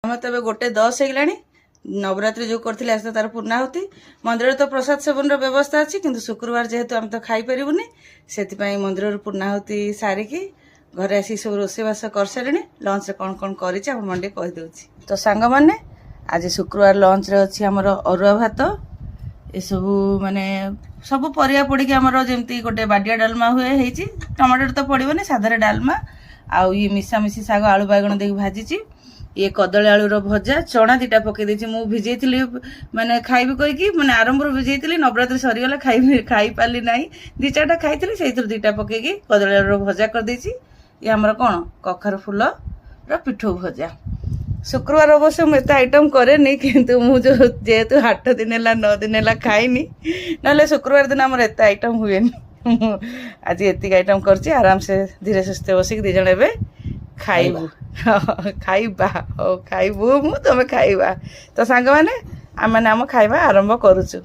ଆମେ ତ ଏବେ 1:10 ହେଇଗଲାଣି। ନବରାତ୍ରି ଯେଉଁ କରିଥିଲେ ଆଜି ତ ତାର ପୂର୍ଣ୍ଣାହୁତି। ମନ୍ଦିରରେ ତ ପ୍ରସାଦ ସେବନର ବ୍ୟବସ୍ଥା ଅଛି, କିନ୍ତୁ ଶୁକ୍ରବାର ଯେହେତୁ ଆମେ ତ ଖାଇପାରିବୁନି, ସେଥିପାଇଁ ମନ୍ଦିରରୁ ପୂର୍ଣ୍ଣାହୁତି ସାରିକି ଘରେ ଆସି ସବୁ ରୋଷେଇବାସ କରିସାରିଣି। ଲଞ୍ଚରେ କ'ଣ କ'ଣ କରିଛି ଆପଣ ଟିକେ କହିଦେଉଛି। ତ ସାଙ୍ଗମାନେ, ଆଜି ଶୁକ୍ରବାର ଲଞ୍ଚରେ ଅଛି ଆମର ଅରୁଆ ଭାତ, ଏସବୁ ମାନେ ସବୁ ପରିବା ପଡ଼ିକି ଆମର ଯେମିତି ଗୋଟେ ବାଡ଼ିଆ ଡାଲମା ହୁଏ ହେଇଛି। ଟମାଟୋ ତ ପଡ଼ିବନି, ସାଧାରେ ଡାଲମା। ଆଉ ଇଏ ମିଶାମିଶି ଶାଗ ଆଳୁ ବାଇଗଣ ଦେଇକି ଭାଜିଛି। ଇଏ କଦଳୀ ଆଳୁର ଭଜା, ଚଣା 2ଟା ପକେଇ ଦେଇଛି। ମୁଁ ଭିଜେଇଥିଲି ମାନେ ଖାଇବି କହିକି, ମାନେ ଆରମ୍ଭରୁ ଭିଜେଇଥିଲି, ନବରାତ୍ରି ସରିଗଲା ଖାଇପାରିଲି ନାହିଁ। 2-4ଟା ଖାଇଥିଲି, ସେଇଥିରୁ 2ଟା ପକେଇକି କଦଳୀ ଆଳୁର ଭଜା କରିଦେଇଛି। ଇଏ ଆମର କ'ଣ କଖାରୁ ଫୁଲର ପିଠଉ ଭଜା। ଶୁକ୍ରବାର ଅବଶ୍ୟ ମୁଁ ଏତେ ଆଇଟମ୍ କରେନି, କିନ୍ତୁ ମୁଁ ଯେହେତୁ 8 ଦିନ ହେଲା 9 ଦିନ ହେଲା ଖାଇନି, ନହେଲେ ଶୁକ୍ରବାର ଦିନ ଆମର ଏତେ ଆଇଟମ୍ ହୁଏନି। ମୁଁ ଆଜି ଏତିକି ଆଇଟମ୍ କରିଛି। ଆରାମସେ ଧୀରେ ସୁସ୍ଥେ ବସିକି 2 ଜଣ ଏବେ ଖାଇବୁ। ଖାଇବା, ହଉ ଖାଇବୁ, ମୁଁ ତମେ ଖାଇବା। ତ ସାଙ୍ଗମାନେ, ଆମେ ଆମ ଖାଇବା ଆରମ୍ଭ କରୁଛୁ।